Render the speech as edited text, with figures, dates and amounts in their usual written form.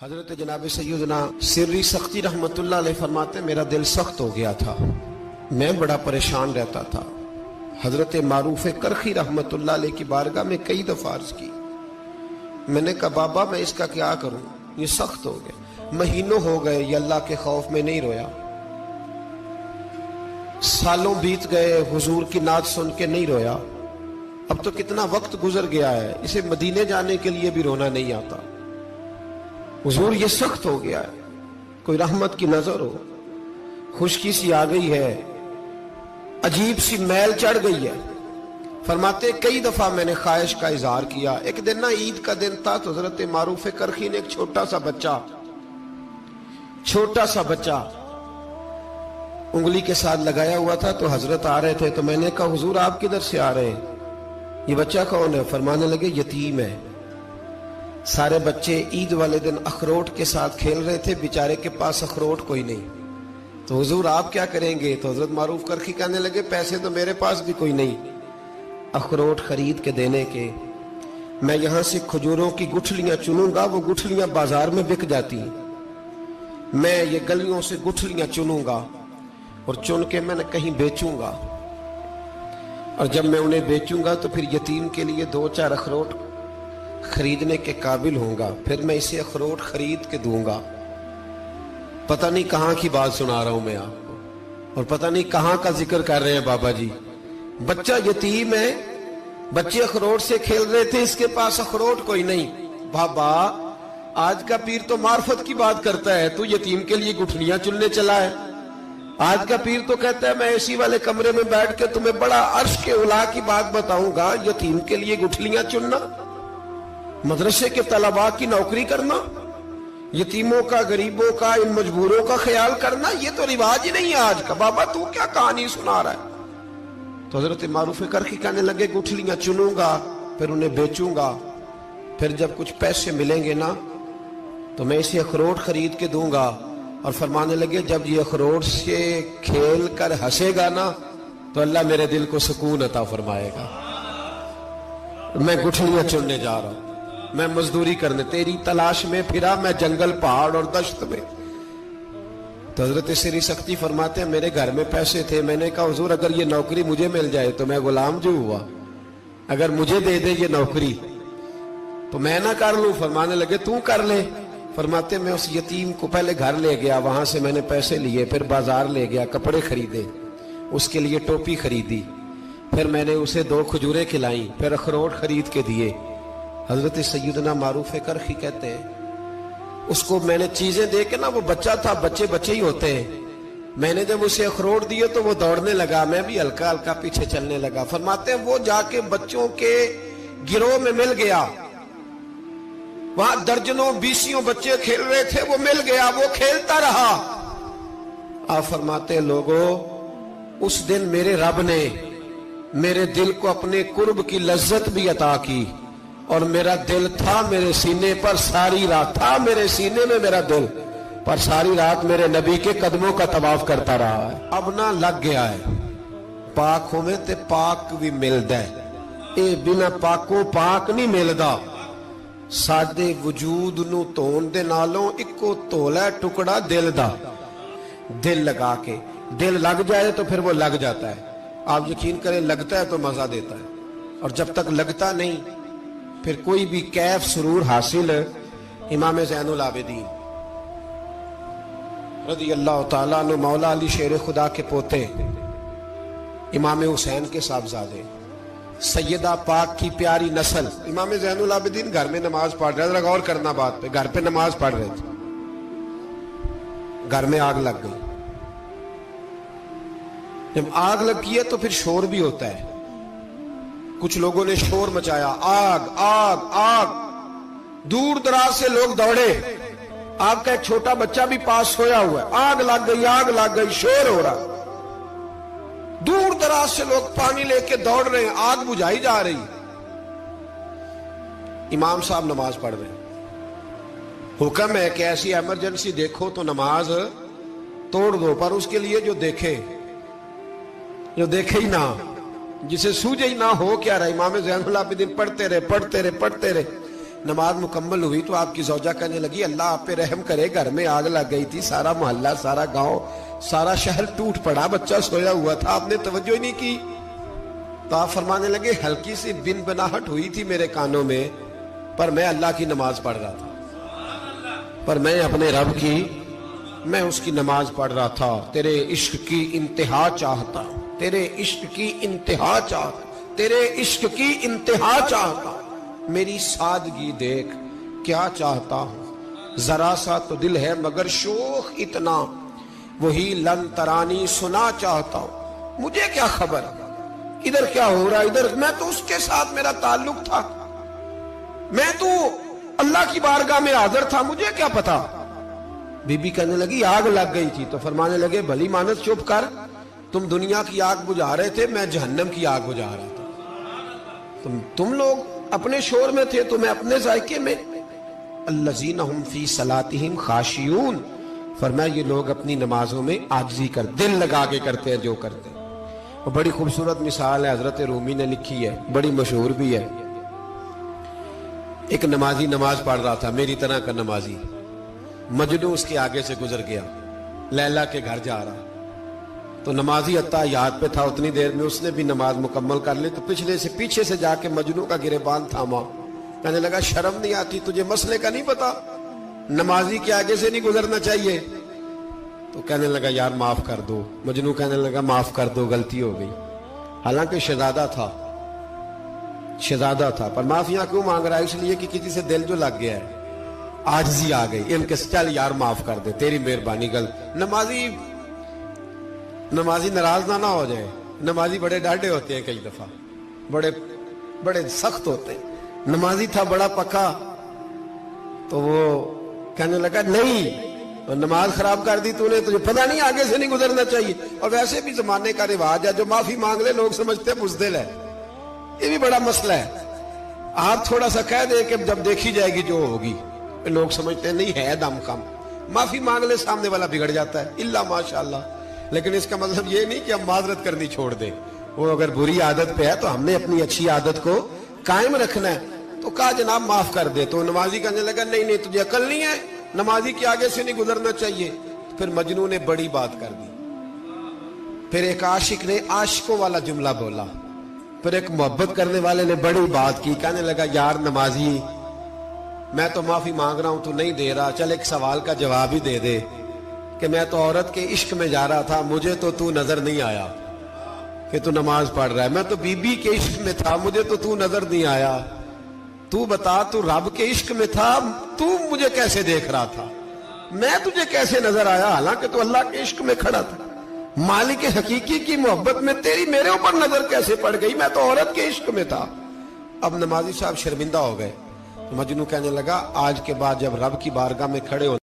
حضرت جناب سیدنا سری سختی رحمت اللہ علیہ فرماتے میرا دل سخت ہو گیا تھا، میں بڑا پریشان رہتا تھا۔ حضرت معروف کرخی رحمت اللہ علیہ کی بارگاہ میں کئی دفعہ عرض کی، میں نے کہا بابا میں اس کا کیا کروں، یہ سخت ہو گیا، مہینوں ہو گئے یہ اللہ کے خوف میں نہیں رویا، سالوں بیت گئے حضور کی نعت سن کے نہیں رویا، اب تو کتنا وقت گزر گیا ہے، اسے مدینے جانے کے لیے بھی رونا نہیں آتا، حضور یہ سخت ہو گیا ہے، کوئی رحمت کی نظر ہو، خشکی سی آ گئی ہے، عجیب سی میل چڑھ گئی ہے۔ فرماتے کئی دفعہ میں نے خواہش کا اظہار کیا۔ ایک دن نا عید کا دن تھا تو حضرت معروف کرخی نے ایک چھوٹا سا بچہ انگلی کے ساتھ لگایا ہوا تھا، تو حضرت آ رہے تھے، تو میں نے کہا حضور آپ کدھر سے آ رہے ہیں، یہ بچہ کون ہے؟ فرمانے لگے یتیم ہے۔ سارے بچے عید والے دن اخروٹ کے ساتھ کھیل رہے تھے، بیچارے کے پاس اخروٹ کوئی نہیں، تو حضور آپ کیا کریں گے؟ تو حضرت معروف کرخی کہنے لگے پیسے تو میرے پاس بھی کوئی نہیں اخروٹ خرید کے دینے کے، میں یہاں سے کھجوروں کی گٹھلیاں چنوں گا، وہ گٹھلیاں بازار میں بک جاتی ہیں، میں یہ گلیوں سے گٹھلیاں چنوں گا اور چن کے میں نے کہیں بیچوں گا، اور جب میں انہیں بیچوں گا تو پھر یتیم کے لیے 2-4 اخروٹ خریدنے کے قابل ہوں گا، پھر میں اسے اخروٹ خرید کے دوں گا۔ پتہ نہیں کہاں کی بات سنا رہا ہوں میں آپ کو، اور پتہ نہیں کہاں کا ذکر کر رہے ہیں بابا جی۔ بچہ یتیم ہے، بچے اخروٹ سے کھیل رہے تھے، اس کے پاس اخروٹ کوئی نہیں۔ بابا آج کا پیر تو معرفت کی بات کرتا ہے، تو یتیم کے لیے گٹھلیاں چننے چلا ہے۔ آج کا پیر تو کہتا ہے میں اسی والے کمرے میں بیٹھ کے تمہیں بڑا عرش کے اعلیٰ کی بات بتاؤں گا، یتیم کے لیے گٹھلیاں چننا، مدرسے کے طلباء کی نوکری کرنا، یتیموں کا، غریبوں کا، ان مجبوروں کا خیال کرنا، یہ تو رواج ہی نہیں ہے آج کا۔ بابا تو کیا کہانی سنا رہا ہے؟ تو حضرت معروف کرخی کہنے لگے گٹھلیاں چنوں گا، پھر انہیں بیچوں گا، پھر جب کچھ پیسے ملیں گے نا تو میں اسے اخروٹ خرید کے دوں گا، اور فرمانے لگے جب یہ اخروٹ سے کھیل کر ہنسے گا نا تو اللہ میرے دل کو سکون عطا فرمائے گا۔ میں گٹھلیاں چننے جا رہا ہوں، میں مزدوری کرنے، تیری تلاش میں پھرا میں جنگل، پہاڑ اور دشت میں۔ تو حضرت سری سختی فرماتے ہیں میرے گھر میں پیسے تھے، میں نے کہا حضور اگر یہ نوکری مجھے مل جائے تو میں غلام جو ہوا، اگر مجھے دے دے یہ نوکری تو میں نہ کر لوں؟ فرمانے لگے تو کر لے۔ فرماتے میں اس یتیم کو پہلے گھر لے گیا، وہاں سے میں نے پیسے لیے، پھر بازار لے گیا، کپڑے خریدے، اس کے لیے ٹوپی خریدی، پھر میں نے اسے 2 کھجوریں کھلائیں، پھر اخروٹ خرید کے دیے۔ حضرت سیدنا معروف کرخی کہتے ہیں اس کو میں نے چیزیں دے کے نا، وہ بچہ تھا، بچے ہی ہوتے ہیں، میں نے جب اسے اخروٹ دیے تو وہ دوڑنے لگا، میں بھی ہلکا ہلکا پیچھے چلنے لگا۔ فرماتے ہیں وہ جا کے بچوں کے گروہ میں مل گیا، وہاں درجنوں 20 بچے کھیل رہے تھے، وہ مل گیا، وہ کھیلتا رہا۔ آپ فرماتے ہیں لوگوں اس دن میرے رب نے میرے دل کو اپنے قرب کی لذت بھی عطا کی، اور میرا دل تھا میرے سینے پر ساری رات، تھا میرے سینے میں میرا دل، پر ساری رات میرے نبی کے قدموں کا طواف کرتا رہا ہے۔ اب نہ لگ گیا ہے، پاک ہوئے تے پاک بھی ملدا ہے، اے بنا پاکوں پاک نہیں ملدا۔ سادے وجود نو تون دے نالوں اکو تولا ٹکڑا دل دا، دل لگا کے، دل لگ جائے تو پھر وہ لگ جاتا ہے۔ آپ یقین کریں لگتا ہے تو مزہ دیتا ہے، اور جب تک لگتا نہیں پھر کوئی بھی کیف سرور حاصل۔ امام زین العابدین رضی اللہ تعالیٰ عنہ مولا علی شیر خدا کے پوتے، امام حسین کے صاحبزادے، سیدہ پاک کی پیاری نسل، امام زین العابدین گھر میں نماز پڑھ رہے تھے، غور کرنا بات پہ، گھر پہ نماز پڑھ رہے تھے، گھر میں آگ لگ گئی۔ جب آگ لگی ہے تو پھر شور بھی ہوتا ہے، کچھ لوگوں نے شور مچایا، آگ آگ آگ، دور دراز سے لوگ دوڑے، آپ کا ایک چھوٹا بچہ بھی پاس سویا ہوا ہے، آگ لگ گئی آگ لگ گئی، شور ہو رہا، دور دراز سے لوگ پانی لے کے دوڑ رہے ہیں، آگ بجھائی جا رہی۔ امام صاحب نماز پڑھ رہے ہیں، حکم ہے کہ ایسی ایمرجنسی دیکھو تو نماز توڑ دو، پر اس کے لیے جو دیکھے ہی نہ، جسے سوجے ہی نہ ہو کیا رہا۔ امام زین العابدین پڑھتے رہے، نماز مکمل ہوئی تو آپ کی زوجہ کہنے لگی اللہ آپ پہ رحم کرے، گھر میں آگ لگ گئی تھی، سارا محلہ، سارا گاؤں، سارا شہر ٹوٹ پڑا، بچہ سویا ہوا تھا، آپ نے توجہ ہی نہیں کی۔ تو آپ فرمانے لگے ہلکی سی بن بناہٹ ہوئی تھی میرے کانوں میں، پر میں اللہ کی نماز پڑھ رہا تھا، پر میں اپنے رب کی، میں اس کی نماز پڑھ رہا تھا، تیرے عشق کی انتہا چاہتا، تیرے عشق کی انتہا چاہتا، تیرے عشق کی انتہا چاہتا، میری سادگی دیکھ کیا چاہتا ہوں، ذرا سا تو دل ہے مگر شوق اتنا، وہی لن ترانی سنا چاہتا ہوں، مجھے کیا خبر ادھر کیا ہو رہا، ادھر میں تو اس کے ساتھ میرا تعلق تھا، میں تو اللہ کی بارگاہ میں حاضر تھا، مجھے کیا پتا۔ بی بی کہنے لگی آگ لگ گئی تھی، تو فرمانے لگے بھلی مانت چپ کر، تم دنیا کی آگ بجھا رہے تھے، میں جہنم کی آگ بجھا رہا تھا، تم لوگ اپنے شور میں تھے تو میں اپنے ذائقے میں۔ الذین ہم فی صلاتہم خاشعون، فرمایا یہ لوگ اپنی نمازوں میں عاجزی کر دل لگا کے کرتے ہیں جو کرتے ہیں۔ اور بڑی خوبصورت مثال ہے، حضرت رومی نے لکھی ہے، بڑی مشہور بھی ہے۔ ایک نمازی نماز پڑھ رہا تھا، میری طرح کا نمازی، مجنو اس کے آگے سے گزر گیا، لیلا کے گھر جا رہا، تو نمازی اتحیات پہ تھا، اتنی دیر میں اس نے بھی نماز مکمل کر لی، تو پیچھے سے جا کے مجنو کا گریبان تھاما، کہنے لگا شرم نہیں آتی تجھے، مسئلے کا نہیں پتا، نمازی کے آگے سے نہیں گزرنا چاہیے؟ تو کہنے لگا یار معاف کر دو، مجنو کہنے لگا معاف کر دو، غلطی ہو گئی، حالانکہ شہزادہ تھا، پر معافیاں کیوں مانگ رہا ہے؟ اس لیے کہ کسی سے دل جو لگ گیا ہے، عاجزی آ گئی، ان کے چل یار معاف کر دے، تیری مہربانی، نمازی ناراض نہ ہو جائے، نمازی بڑے ڈاڈے ہوتے ہیں، کئی دفعہ بڑے سخت ہوتے ہیں، نمازی تھا بڑا پکا، تو وہ کہنے لگا نہیں، نماز خراب کر دی تو نے، تجھے پتہ نہیں آگے سے نہیں گزرنا چاہیے، اور ویسے بھی زمانے کا رواج ہے جو معافی مانگ لے لوگ سمجھتے ہیں بزدل ہے، یہ بھی بڑا مسئلہ ہے، آپ تھوڑا سا کہہ دے کہ جب دیکھی جائے گی جو ہوگی، لوگ سمجھتے ہیں نہیں ہے دم کم، معافی مانگ لے سامنے والا بگڑ جاتا ہے، الا ماشاءاللہ، لیکن اس کا مطلب یہ نہیں کہ ہم معذرت کرنی چھوڑ دیں، وہ اگر بری عادت پہ ہے تو ہم نے اپنی اچھی عادت کو قائم رکھنا ہے، تو کہا جناب معاف کر دے، تو نمازی کہنے لگا نہیں تجھے عقل نہیں ہے، نمازی کے آگے سے نہیں گزرنا چاہیے۔ پھر مجنو نے بڑی بات کر دی، پھر ایک عاشق نے عاشقوں والا جملہ بولا، پھر ایک محبت کرنے والے نے بڑی بات کی، کہنے لگا یار نمازی میں تو معافی مانگ رہا ہوں تو نہیں دے رہا، چل ایک سوال کا جواب ہی دے دے کہ میں تو عورت کے عشق میں جا رہا تھا، مجھے تو نظر نہیں آیا کہ تو نماز پڑھ رہا ہے، میں تو بی بی کے عشق میں تھا، مجھے تو نظر نہیں آیا، تو بتا تو رب کے عشق میں تھا، تو مجھے کیسے دیکھ رہا تھا، میں تجھے کیسے نظر آیا، حالانکہ تو اللہ کے عشق میں کھڑا تھا، مالک حقیقی کی محبت میں تیری میرے اوپر نظر کیسے پڑ گئی، میں تو عورت کے عشق میں تھا۔ اب نمازی صاحب شرمندہ ہو گئے، مجنو کہنے لگا آج کے بعد جب رب کی بارگاہ میں کھڑے ہو